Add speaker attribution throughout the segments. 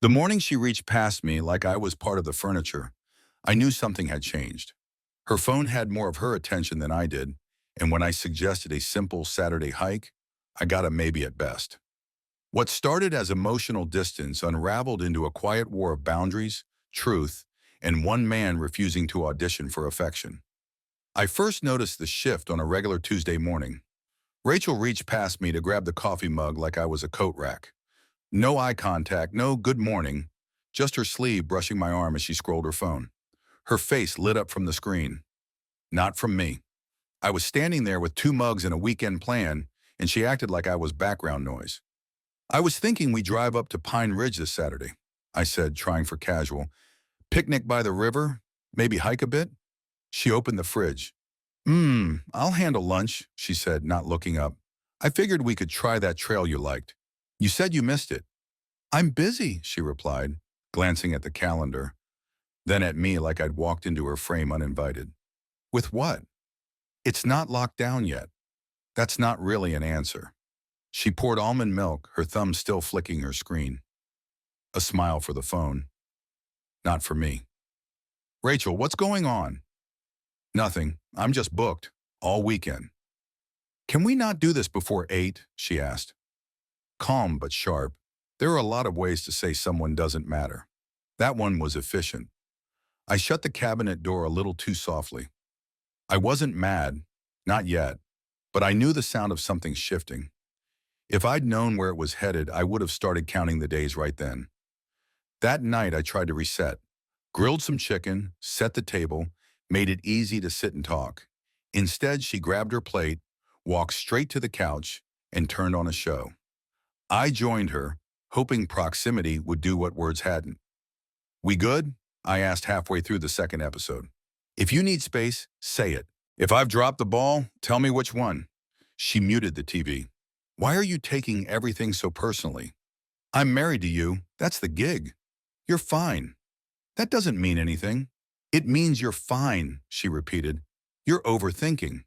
Speaker 1: The morning she reached past me like I was part of the furniture, I knew something had changed. Her phone had more of her attention than I did, and when I suggested a simple Saturday hike, I got a maybe at best. What started as emotional distance unraveled into a quiet war of boundaries, truth, and one man refusing to audition for affection. I first noticed the shift on a regular Tuesday morning. Rachel reached past me to grab the coffee mug like I was a coat rack. No eye contact, no good morning, just her sleeve brushing my arm as she scrolled her phone. Her face lit up from the screen. Not from me. I was standing there with two mugs and a weekend plan, and she acted like I was background noise. I was thinking we drive up to Pine Ridge this Saturday, I said, trying for casual. Picnic by the river, maybe hike a bit? She opened the fridge. I'll handle lunch, she said, not looking up. I figured we could try that trail you liked. You said you missed it. I'm busy, she replied, glancing at the calendar, then at me like I'd walked into her frame uninvited. With what? It's not locked down yet. That's not really an answer. She poured almond milk, her thumb still flicking her screen. A smile for the phone. Not for me. Rachel, what's going on? Nothing. I'm just booked. All weekend. Can we not do this before 8? She asked. Calm but sharp. There are a lot of ways to say someone doesn't matter. That one was efficient. I shut the cabinet door a little too softly. I wasn't mad, not yet, but I knew the sound of something shifting. If I'd known where it was headed, I would have started counting the days right then. That night, I tried to reset. Grilled some chicken, set the table, made it easy to sit and talk. Instead, she grabbed her plate, walked straight to the couch, and turned on a show. I joined her, hoping proximity would do what words hadn't. We good? I asked halfway through the second episode. If you need space, say it. If I've dropped the ball, tell me which one. She muted the TV. Why are you taking everything so personally? I'm married to you. That's the gig. You're fine. That doesn't mean anything. It means you're fine, she repeated. You're overthinking.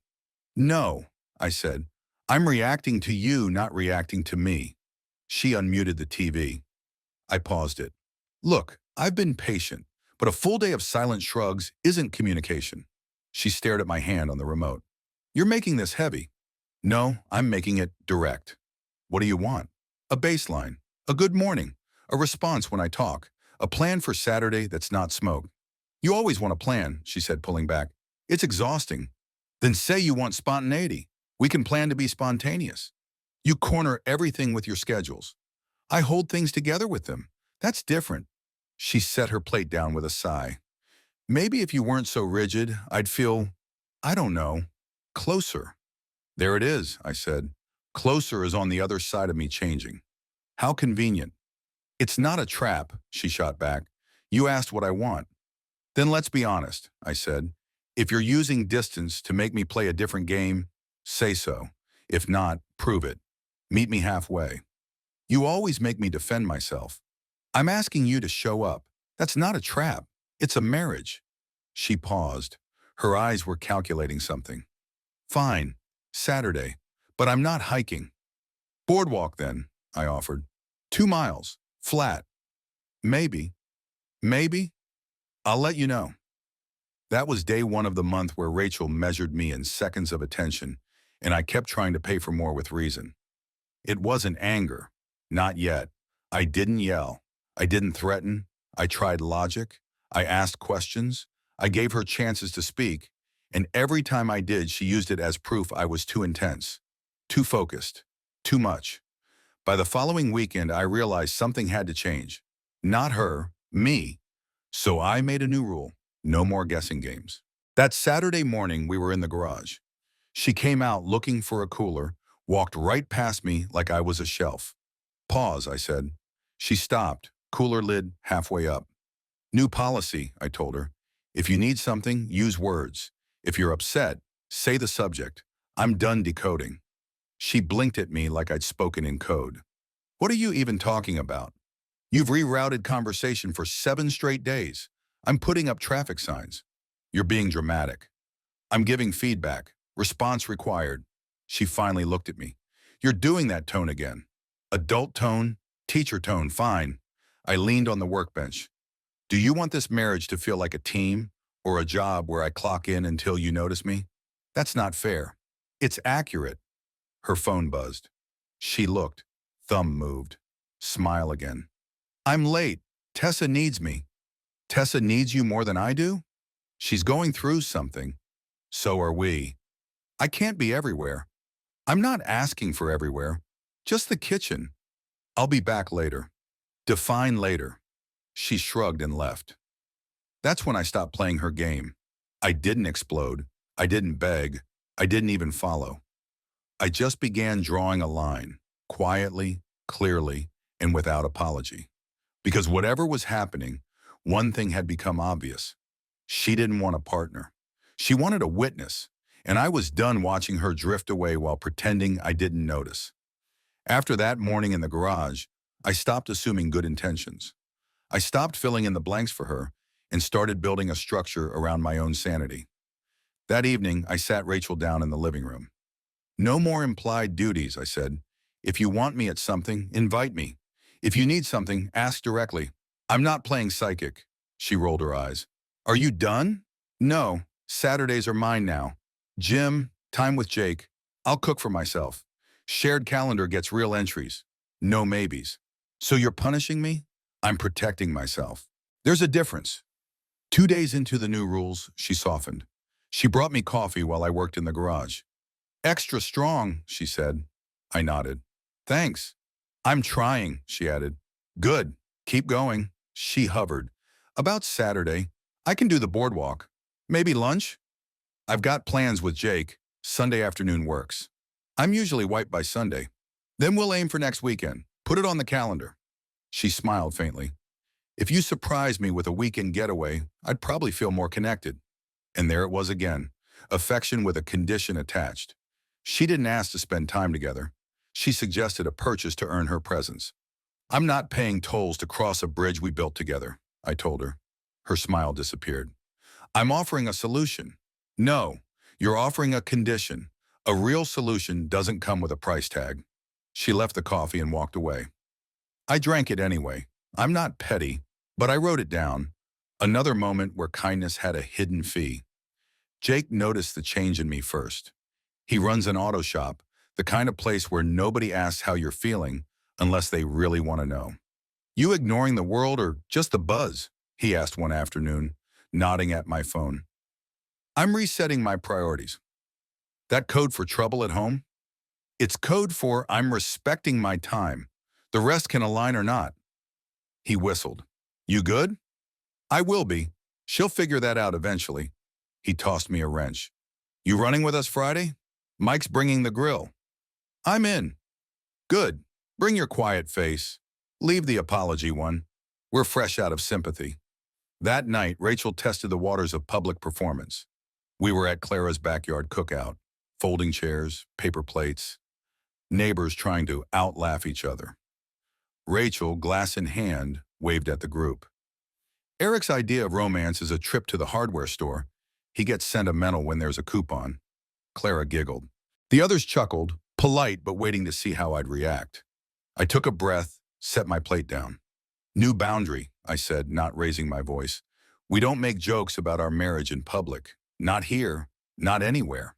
Speaker 1: No, I said. I'm reacting to you, not reacting to me. She unmuted the TV. I paused it. Look, I've been patient, but a full day of silent shrugs isn't communication. She stared at my hand on the remote. You're making this heavy. No, I'm making it direct. What do you want? A baseline, a good morning, a response when I talk, a plan for Saturday that's not smoke. You always want a plan, she said, pulling back. It's exhausting. Then say you want spontaneity. We can plan to be spontaneous. You corner everything with your schedules. I hold things together with them. That's different. She set her plate down with a sigh. Maybe if you weren't so rigid, I'd feel, I don't know, closer. There it is, I said. Closer is on the other side of me changing. How convenient. It's not a trap, she shot back. You asked what I want. Then let's be honest, I said. If you're using distance to make me play a different game, say so. If not, prove it. Meet me halfway. You always make me defend myself. I'm asking you to show up. That's not a trap. It's a marriage. She paused. Her eyes were calculating something. Fine. Saturday. But I'm not hiking. Boardwalk then, I offered. 2 miles. Flat. Maybe. Maybe? I'll let you know. That was day 1 of the month where Rachel measured me in seconds of attention, and I kept trying to pay for more with reason. It wasn't anger. Not yet. I didn't yell. I didn't threaten. I tried logic. I asked questions. I gave her chances to speak, and every time I did, she used it as proof I was too intense, too focused, too much. By the following weekend, I realized something had to change. Not her, me. So I made a new rule. No more guessing games. That Saturday morning, we were in the garage. She came out looking for a cooler, walked right past me like I was a shelf. Pause, I said. She stopped, cooler lid halfway up. New policy, I told her. If you need something, use words. If you're upset, say the subject. I'm done decoding. She blinked at me like I'd spoken in code. What are you even talking about? You've rerouted conversation for 7 straight days. I'm putting up traffic signs. You're being dramatic. I'm giving feedback. Response required. She finally looked at me. You're doing that tone again. Adult tone, teacher tone, fine. I leaned on the workbench. Do you want this marriage to feel like a team or a job where I clock in until you notice me? That's not fair. It's accurate. Her phone buzzed. She looked. Thumb moved. Smile again. I'm late. Tessa needs me. Tessa needs you more than I do? She's going through something. So are we. I can't be everywhere. I'm not asking for everywhere. Just the kitchen. I'll be back later. Define later. She shrugged and left. That's when I stopped playing her game. I didn't explode. I didn't beg. I didn't even follow. I just began drawing a line, quietly, clearly, and without apology. Because whatever was happening, one thing had become obvious. She didn't want a partner. She wanted a witness, and I was done watching her drift away while pretending I didn't notice. After that morning in the garage, I stopped assuming good intentions. I stopped filling in the blanks for her and started building a structure around my own sanity. That evening, I sat Rachel down in the living room. No more implied duties, I said. If you want me at something, invite me. If you need something, ask directly. I'm not playing psychic. She rolled her eyes. Are you done? No, Saturdays are mine now. Gym, time with Jake. I'll cook for myself. Shared calendar gets real entries. No maybes. So you're punishing me? I'm protecting myself. There's a difference. 2 days into the new rules, she softened. She brought me coffee while I worked in the garage. Extra strong, she said. I nodded. Thanks. I'm trying, she added. Good. Keep going. She hovered. About Saturday, I can do the boardwalk. Maybe lunch? I've got plans with Jake. Sunday afternoon works. I'm usually wiped by Sunday. Then we'll aim for next weekend. Put it on the calendar. She smiled faintly. If you surprised me with a weekend getaway, I'd probably feel more connected. And there it was again, affection with a condition attached. She didn't ask to spend time together. She suggested a purchase to earn her presence. I'm not paying tolls to cross a bridge we built together, I told her. Her smile disappeared. I'm offering a solution. No, you're offering a condition. A real solution doesn't come with a price tag. She left the coffee and walked away. I drank it anyway. I'm not petty, but I wrote it down. Another moment where kindness had a hidden fee. Jake noticed the change in me first. He runs an auto shop, the kind of place where nobody asks how you're feeling unless they really want to know. You ignoring the world or just the buzz? He asked one afternoon, nodding at my phone. I'm resetting my priorities. That code for trouble at home? It's code for I'm respecting my time. The rest can align or not. He whistled. You good? I will be. She'll figure that out eventually. He tossed me a wrench. You running with us Friday? Mike's bringing the grill. I'm in. Good. Bring your quiet face. Leave the apology one. We're fresh out of sympathy. That night, Rachel tested the waters of public performance. We were at Clara's backyard cookout. Folding chairs, paper plates, neighbors trying to outlaugh each other. Rachel, glass in hand, waved at the group. Eric's idea of romance is a trip to the hardware store. He gets sentimental when there's a coupon. Clara giggled. The others chuckled, polite but waiting to see how I'd react. I took a breath, set my plate down. New boundary, I said, not raising my voice. We don't make jokes about our marriage in public. Not here, not anywhere.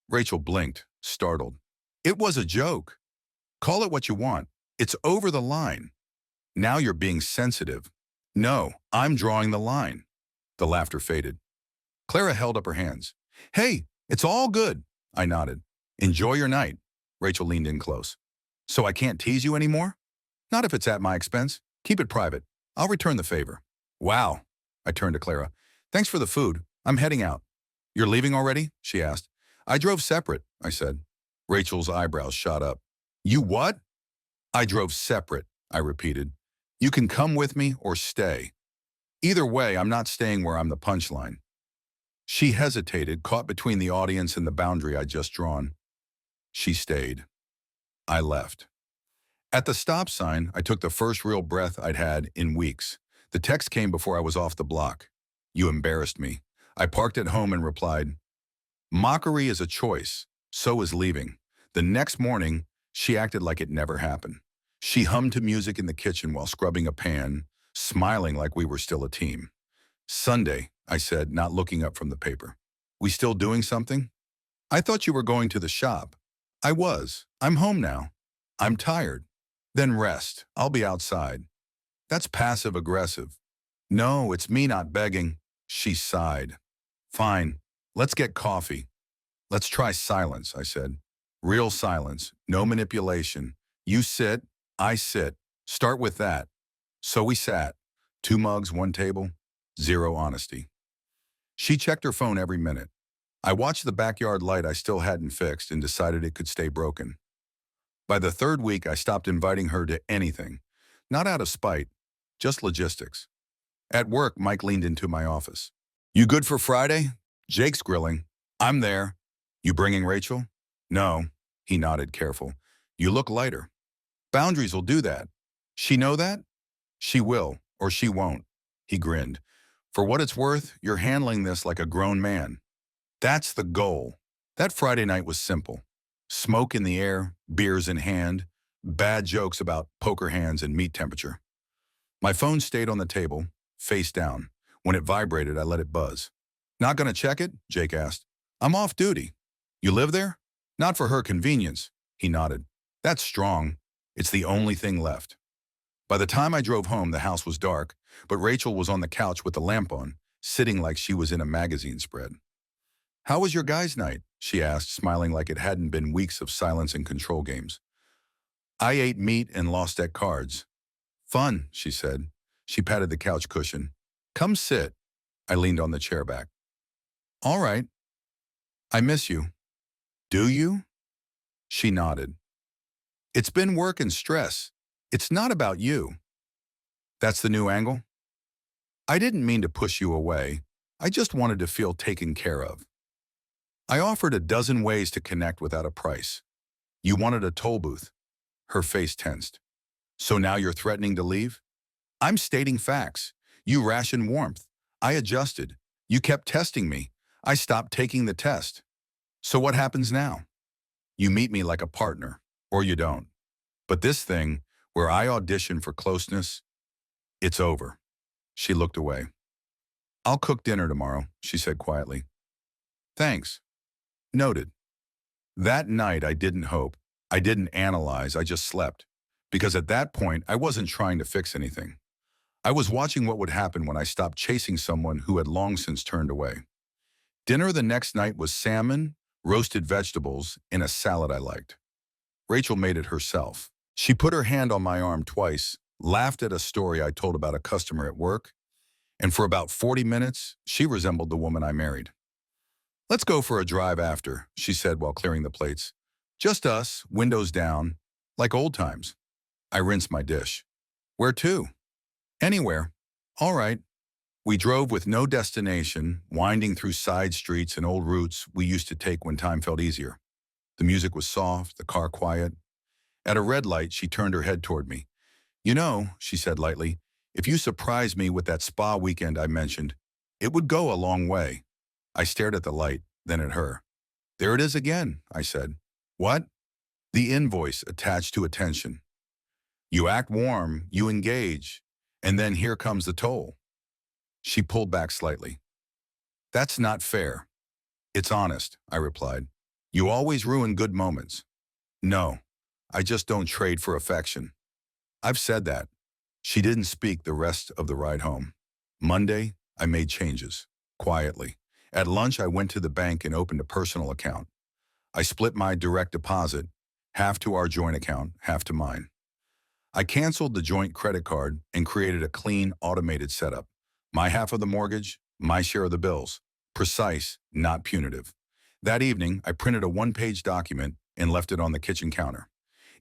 Speaker 1: Rachel blinked, startled. It was a joke. Call it what you want. It's over the line. Now you're being sensitive. No, I'm drawing the line. The laughter faded. Clara held up her hands. Hey, it's all good. I nodded. Enjoy your night. Rachel leaned in close. So I can't tease you anymore? Not if it's at my expense. Keep it private. I'll return the favor. Wow. I turned to Clara. Thanks for the food. I'm heading out. You're leaving already? She asked. I drove separate, I said. Rachel's eyebrows shot up. You what? I drove separate, I repeated. You can come with me or stay. Either way, I'm not staying where I'm the punchline. She hesitated, caught between the audience and the boundary I'd just drawn. She stayed. I left. At the stop sign, I took the first real breath I'd had in weeks. The text came before I was off the block. You embarrassed me. I parked at home and replied, Mockery is a choice. So is leaving. The next morning, she acted like it never happened. She hummed to music in the kitchen while scrubbing a pan, smiling like we were still a team. Sunday, I said, not looking up from the paper. We still doing something? I thought you were going to the shop. I was. I'm home now. I'm tired. Then rest. I'll be outside. That's passive-aggressive. No, it's me not begging. She sighed. Fine. Let's get coffee. Let's try silence, I said. Real silence. No manipulation. You sit. I sit. Start with that. So we sat. 2 mugs, 1 table. Zero honesty. She checked her phone every minute. I watched the backyard light I still hadn't fixed and decided it could stay broken. By the 3rd week, I stopped inviting her to anything. Not out of spite, just logistics. At work, Mike leaned into my office. You good for Friday? Jake's grilling. I'm there. You bringing Rachel? No. He nodded, careful. You look lighter. Boundaries will do that. She know that? She will, or she won't. He grinned. For what it's worth, you're handling this like a grown man. That's the goal. That Friday night was simple. Smoke in the air, beers in hand, bad jokes about poker hands and meat temperature. My phone stayed on the table, face down. When it vibrated, I let it buzz. Not gonna check it? Jake asked. I'm off duty. You live there? Not for her convenience. He nodded. That's strong. It's the only thing left. By the time I drove home, the house was dark, but Rachel was on the couch with the lamp on, sitting like she was in a magazine spread. How was your guys' night? She asked, smiling like it hadn't been weeks of silence and control games. I ate meat and lost at cards. Fun, she said. She patted the couch cushion. Come sit. I leaned on the chair back. All right. I miss you. Do you? She nodded. It's been work and stress. It's not about you. That's the new angle? I didn't mean to push you away. I just wanted to feel taken care of. I offered a dozen ways to connect without a price. You wanted a toll booth. Her face tensed. So now you're threatening to leave? I'm stating facts. You rationed warmth. I adjusted. You kept testing me. I stopped taking the test. So what happens now? You meet me like a partner, or you don't. But this thing, where I audition for closeness, it's over. She looked away. I'll cook dinner tomorrow, she said quietly. Thanks. Noted. That night I didn't hope. I didn't analyze, I just slept. Because at that point, I wasn't trying to fix anything. I was watching what would happen when I stopped chasing someone who had long since turned away. Dinner the next night was salmon, roasted vegetables, and a salad I liked. Rachel made it herself. She put her hand on my arm twice, laughed at a story I told about a customer at work, and for about 40 minutes, she resembled the woman I married. Let's go for a drive after, she said while clearing the plates. Just us, windows down, like old times. I rinsed my dish. Where to? Anywhere. All right. We drove with no destination, winding through side streets and old routes we used to take when time felt easier. The music was soft, the car quiet. At a red light, she turned her head toward me. You know, she said lightly, if you surprised me with that spa weekend I mentioned, it would go a long way. I stared at the light, then at her. There it is again, I said. What? The invoice attached to attention. You act warm, you engage, and then here comes the toll. She pulled back slightly. That's not fair. It's honest, I replied. You always ruin good moments. No, I just don't trade for affection. I've said that. She didn't speak the rest of the ride home. Monday, I made changes, quietly. At lunch, I went to the bank and opened a personal account. I split my direct deposit, half to our joint account, half to mine. I canceled the joint credit card and created a clean, automated setup. My half of the mortgage, my share of the bills. Precise, not punitive. That evening, I printed a 1-page document and left it on the kitchen counter.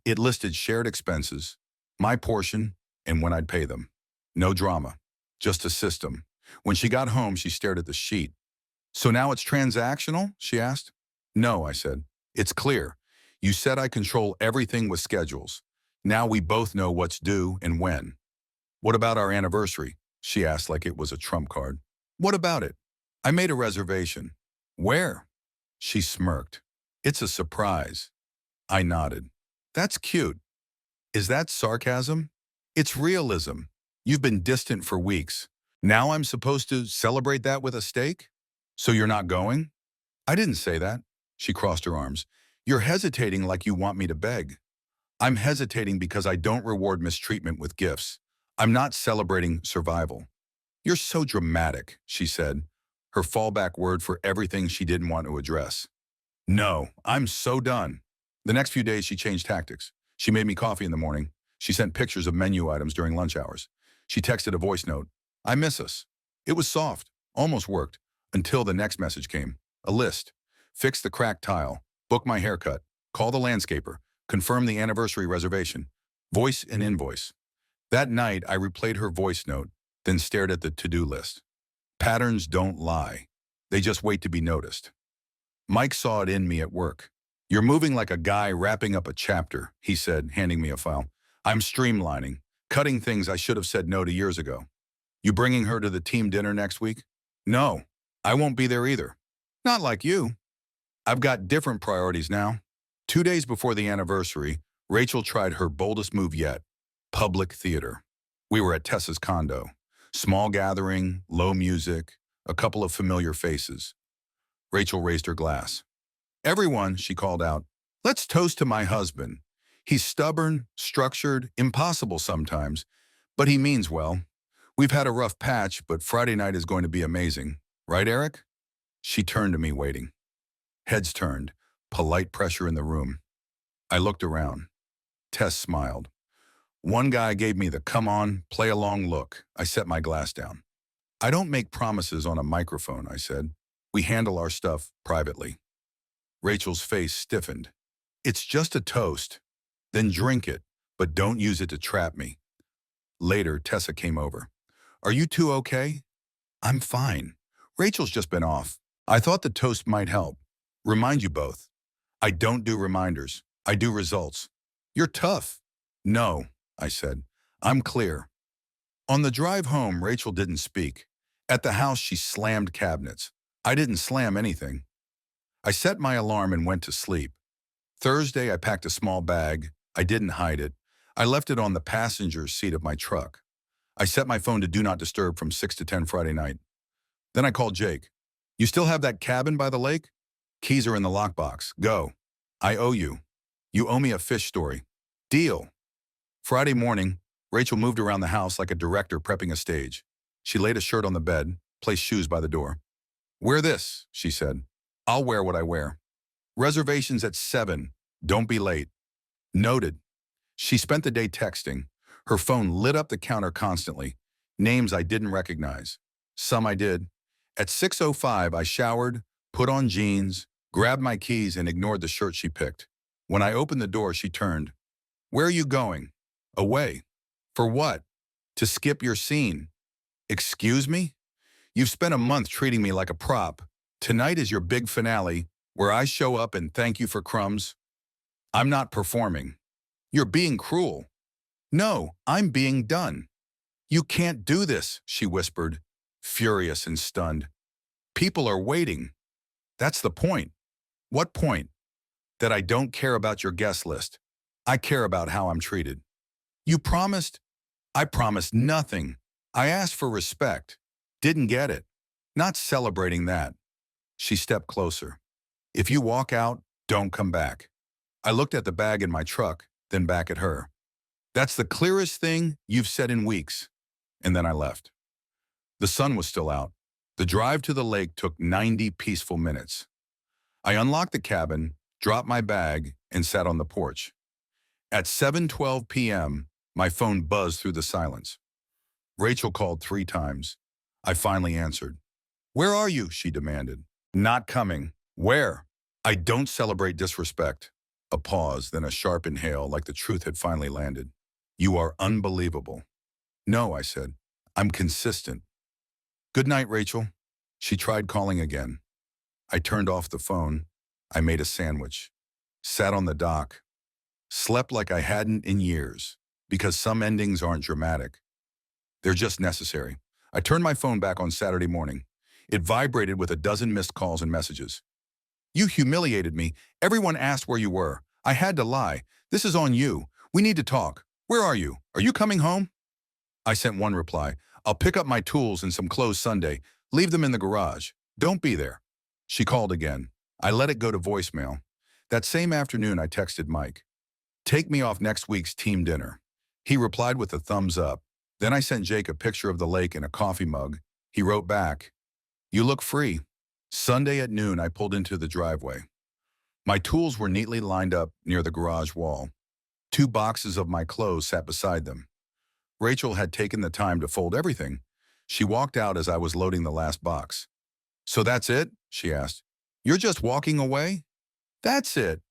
Speaker 1: It listed shared expenses, my portion, and when I'd pay them. No drama, just a system. When she got home, she stared at the sheet. So now it's transactional? She asked. No, I said. It's clear. You said I control everything with schedules. Now we both know what's due and when. What about our anniversary? She asked like it was a trump card. What about it? I made a reservation. Where? She smirked. It's a surprise. I nodded. That's cute. Is that sarcasm? It's realism. You've been distant for weeks. Now I'm supposed to celebrate that with a steak? So you're not going? I didn't say that. She crossed her arms. You're hesitating like you want me to beg. I'm hesitating because I don't reward mistreatment with gifts. I'm not celebrating survival. You're so dramatic, she said, her fallback word for everything she didn't want to address. No, I'm so done. The next few days, she changed tactics. She made me coffee in the morning. She sent pictures of menu items during lunch hours. She texted a voice note. I miss us. It was soft, almost worked, until the next message came. A list. Fix the cracked tile. Book my haircut. Call the landscaper. Confirm the anniversary reservation. Voice and invoice. That night, I replayed her voice note, then stared at the to-do list. Patterns don't lie. They just wait to be noticed. Mike saw it in me at work. You're moving like a guy wrapping up a chapter, he said, handing me a file. I'm streamlining, cutting things I should have said no to years ago. You bringing her to the team dinner next week? No, I won't be there either. Not like you. I've got different priorities now. 2 days before the anniversary, Rachel tried her boldest move yet, public theater. We were at Tessa's condo. Small gathering, low music, a couple of familiar faces. Rachel raised her glass. Everyone, she called out, let's toast to my husband. He's stubborn, structured, impossible sometimes, but he means well. We've had a rough patch, but Friday night is going to be amazing. Right, Eric? She turned to me, waiting. Heads turned, polite pressure in the room. I looked around. Tess smiled. One guy gave me the come on, play along look. I set my glass down. I don't make promises on a microphone, I said. We handle our stuff privately. Rachel's face stiffened. It's just a toast. Then drink it, but don't use it to trap me. Later, Tessa came over. Are you two okay? I'm fine. Rachel's just been off. I thought the toast might help. Remind you both. I don't do reminders. I do results. You're tough. No, I said. I'm clear. On the drive home, Rachel didn't speak. At the house, she slammed cabinets. I didn't slam anything. I set my alarm and went to sleep. Thursday, I packed a small bag. I didn't hide it. I left it on the passenger seat of my truck. I set my phone to Do Not Disturb from 6 to 10 Friday night. Then I called Jake. You still have that cabin by the lake? Keys are in the lockbox. Go. I owe you. You owe me a fish story. Deal. Friday morning, Rachel moved around the house like a director prepping a stage. She laid a shirt on the bed, placed shoes by the door. Wear this, she said. I'll wear what I wear. Reservations at 7. Don't be late. Noted. She spent the day texting. Her phone lit up the counter constantly. Names I didn't recognize. Some I did. At 6:05, I showered, put on jeans, grabbed my keys, and ignored the shirt she picked. When I opened the door, she turned. Where are you going? Away. For what? To skip your scene. Excuse me? You've spent a month treating me like a prop. Tonight is your big finale, where I show up and thank you for crumbs. I'm not performing. You're being cruel. No, I'm being done. You can't do this, she whispered, furious and stunned. People are waiting. That's the point. What point? That I don't care about your guest list. I care about how I'm treated. You promised? I promised nothing. I asked for respect. Didn't get it. Not celebrating that. She stepped closer. If you walk out, don't come back. I looked at the bag in my truck, then back at her. That's the clearest thing you've said in weeks. And then I left. The sun was still out. The drive to the lake took 90 peaceful minutes. I unlocked the cabin, dropped my bag, and sat on the porch. At 7:12 p.m., my phone buzzed through the silence. Rachel called 3 times. I finally answered. Where are you? She demanded. Not coming. Where? I don't celebrate disrespect. A pause, then a sharp inhale, like the truth had finally landed. You are unbelievable. No, I said. I'm consistent. Good night, Rachel. She tried calling again. I turned off the phone. I made a sandwich. Sat on the dock. Slept like I hadn't in years, because some endings aren't dramatic. They're just necessary. I turned my phone back on Saturday morning. It vibrated with a dozen missed calls and messages. You humiliated me. Everyone asked where you were. I had to lie. This is on you. We need to talk. Where are you? Are you coming home? I sent one reply. I'll pick up my tools and some clothes Sunday. Leave them in the garage. Don't be there. She called again. I let it go to voicemail. That same afternoon, I texted Mike. Take me off next week's team dinner. He replied with a thumbs up. Then I sent Jake a picture of the lake and a coffee mug. He wrote back, you look free. Sunday at noon, I pulled into the driveway. My tools were neatly lined up near the garage wall. 2 boxes of my clothes sat beside them. Rachel had taken the time to fold everything. She walked out as I was loading the last box. So that's it? She asked. You're just walking away? That's it.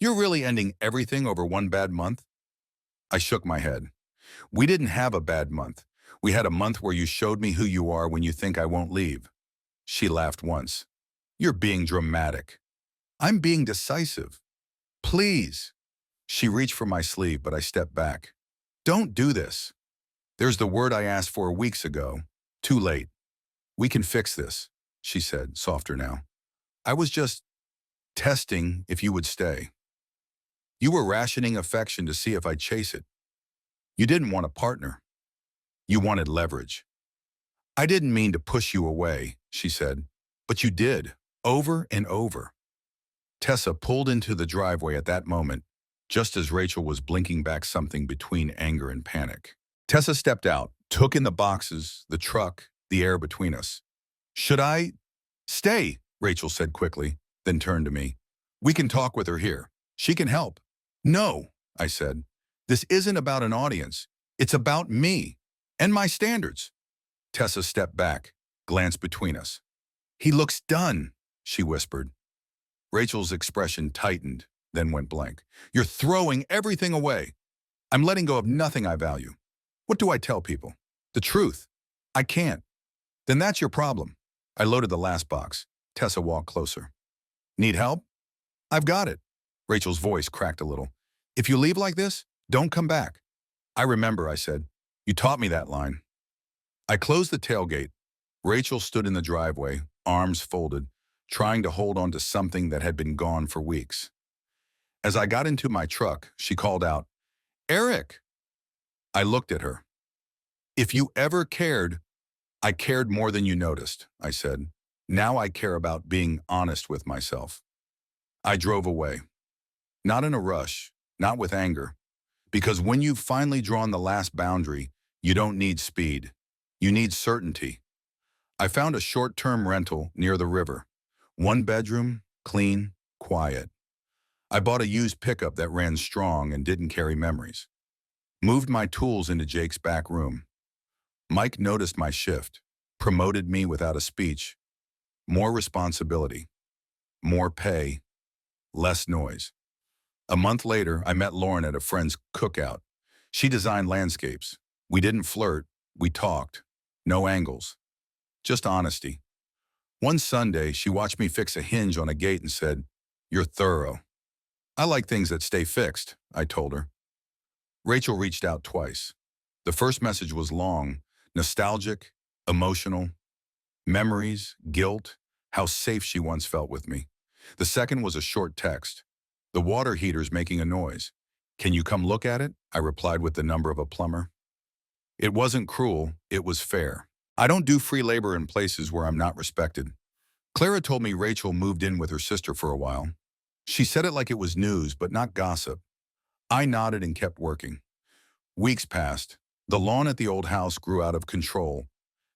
Speaker 1: You're really ending everything over one bad month? I shook my head. We didn't have a bad month. We had a month where you showed me who you are when you think I won't leave. She laughed once. You're being dramatic. I'm being decisive. Please. She reached for my sleeve, but I stepped back. Don't do this. There's the word I asked for weeks ago. Too late. We can fix this, she said, softer now. I was just testing if you would stay. You were rationing affection to see if I'd chase it. You didn't want a partner. You wanted leverage. I didn't mean to push you away, she said, but you did, over and over. Tessa pulled into the driveway at that moment, just as Rachel was blinking back something between anger and panic. Tessa stepped out, took in the boxes, the truck, the air between us. Should I? Stay, Rachel said quickly, then turned to me. We can talk with her here. She can help. No, I said. This isn't about an audience. It's about me and my standards. Tessa stepped back, glanced between us. He looks done, she whispered. Rachel's expression tightened, then went blank. You're throwing everything away. I'm letting go of nothing I value. What do I tell people? The truth. I can't. Then that's your problem. I loaded the last box. Tessa walked closer. Need help? I've got it. Rachel's voice cracked a little. If you leave like this, don't come back. I remember, I said. You taught me that line. I closed the tailgate. Rachel stood in the driveway, arms folded, trying to hold on to something that had been gone for weeks. As I got into my truck, she called out, Eric. I looked at her. If you ever cared, I cared more than you noticed, I said. Now I care about being honest with myself. I drove away. Not in a rush, not with anger. Because when you've finally drawn the last boundary, you don't need speed. You need certainty. I found a short-term rental near the river. 1 bedroom, clean, quiet. I bought a used pickup that ran strong and didn't carry memories. Moved my tools into Jake's back room. Mike noticed my shift, promoted me without a speech. More responsibility, more pay, less noise. A month later, I met Lauren at a friend's cookout. She designed landscapes. We didn't flirt, we talked. No angles, just honesty. One Sunday, she watched me fix a hinge on a gate and said, You're thorough. I like things that stay fixed, I told her. Rachel reached out twice. The first message was long, nostalgic, emotional, memories, guilt, how safe she once felt with me. The second was a short text. The water heater's making a noise. Can you come look at it? I replied with the number of a plumber. It wasn't cruel, it was fair. I don't do free labor in places where I'm not respected. Clara told me Rachel moved in with her sister for a while. She said it like it was news, but not gossip. I nodded and kept working. Weeks passed. The lawn at the old house grew out of control.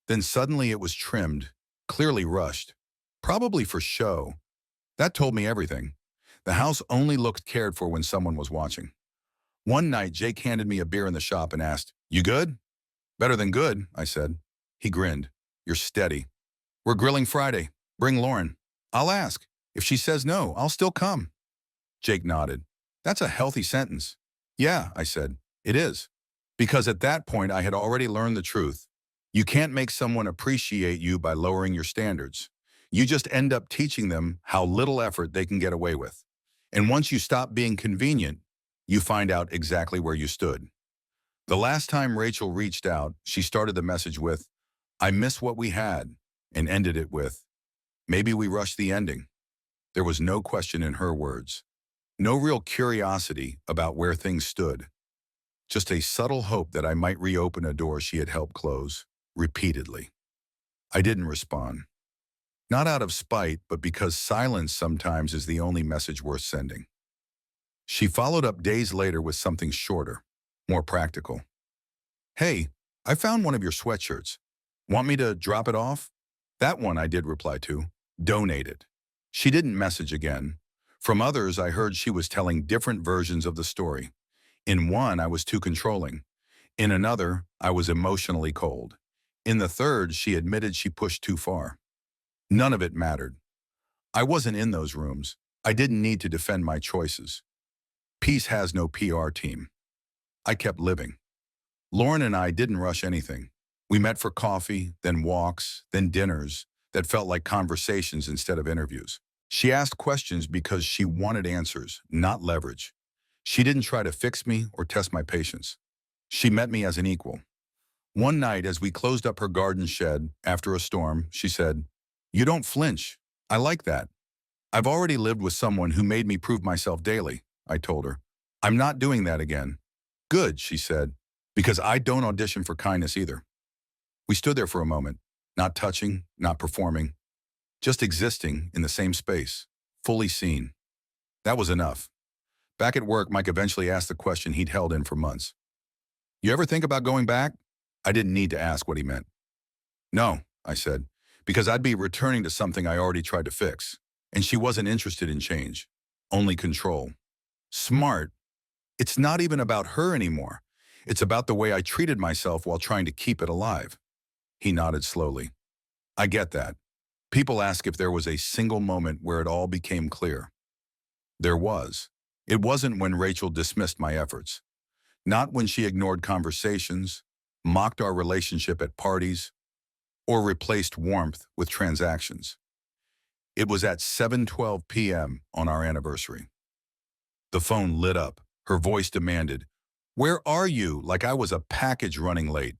Speaker 1: Then suddenly it was trimmed, clearly rushed. Probably for show. That told me everything. The house only looked cared for when someone was watching. One night, Jake handed me a beer in the shop and asked, You good? Better than good, I said. He grinned. You're steady. We're grilling Friday. Bring Lauren. I'll ask. If she says no, I'll still come. Jake nodded. That's a healthy sentence. Yeah, I said. It is. Because at that point, I had already learned the truth. You can't make someone appreciate you by lowering your standards. You just end up teaching them how little effort they can get away with. And once you stop being convenient, you find out exactly where you stood. The last time Rachel reached out, she started the message with, I miss what we had, and ended it with, maybe we rushed the ending. There was no question in her words. No real curiosity about where things stood. just a subtle hope that I might reopen a door she had helped close, repeatedly. I didn't respond. Not out of spite, but because silence sometimes is the only message worth sending. She followed up days later with something shorter, more practical. "Hey, I found one of your sweatshirts. Want me to drop it off?" That one I did reply to. Donate it. She didn't message again. From others, I heard she was telling different versions of the story. In one, I was too controlling. In another, I was emotionally cold. In the third, she admitted she pushed too far. None of it mattered. I wasn't in those rooms. I didn't need to defend my choices. Peace has no PR team. I kept living. Lauren and I didn't rush anything. We met for coffee, then walks, then dinners that felt like conversations instead of interviews. She asked questions because she wanted answers, not leverage. She didn't try to fix me or test my patience. She met me as an equal. One night, as we closed up her garden shed after a storm, she said, "You don't flinch. I like that. I've already lived with someone who made me prove myself daily," I told her. "I'm not doing that again." "Good," she said, "because I don't audition for kindness either." We stood there for a moment, not touching, not performing, just existing in the same space, fully seen. That was enough. Back at work, Mike eventually asked the question he'd held in for months. "You ever think about going back?" I didn't need to ask what he meant. "No," I said, because I'd be returning to something I already tried to fix. And she wasn't interested in change, only control. Smart. It's not even about her anymore. It's about the way I treated myself while trying to keep it alive. He nodded slowly. "I get that. People ask if there was a single moment where it all became clear. There was. It wasn't when Rachel dismissed my efforts. Not when she ignored conversations, mocked our relationship at parties, or replaced warmth with transactions. It was at 7:12 p.m. on our anniversary. The phone lit up. Her voice demanded, "Where are you?" like I was a package running late.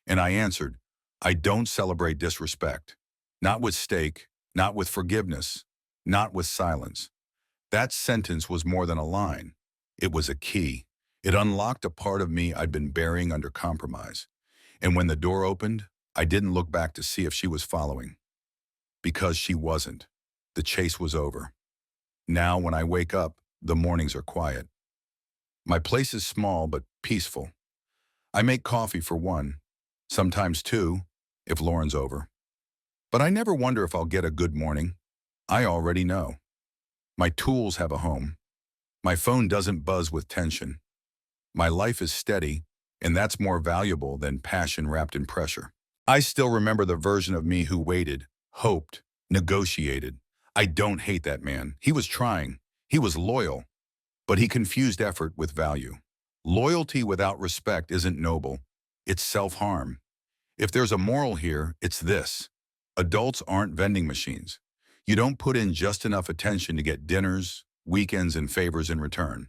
Speaker 1: And I answered, "I don't celebrate disrespect. Not with steak, not with forgiveness, not with silence." That sentence was more than a line. It was a key. It unlocked a part of me I'd been burying under compromise. And when the door opened, I didn't look back to see if she was following. Because she wasn't. The chase was over. Now, when I wake up, the mornings are quiet. My place is small but peaceful. I make coffee for one, sometimes two, if Lauren's over. But I never wonder if I'll get a good morning. I already know. My tools have a home. My phone doesn't buzz with tension. My life is steady, and that's more valuable than passion wrapped in pressure. I still remember the version of me who waited, hoped, negotiated. I don't hate that man. He was trying. He was loyal. But he confused effort with value. Loyalty without respect isn't noble. It's self-harm. If there's a moral here, it's this. Adults aren't vending machines. You don't put in just enough attention to get dinners, weekends, and favors in return.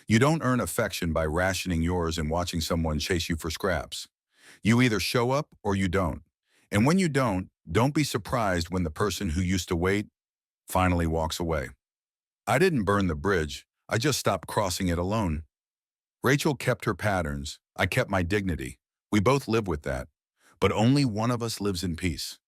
Speaker 1: You don't earn affection by rationing yours and watching someone chase you for scraps. You either show up or you don't. And when you don't be surprised when the person who used to wait finally walks away. I didn't burn the bridge. I just stopped crossing it alone. Rachel kept her patterns. I kept my dignity. We both live with that. But only one of us lives in peace.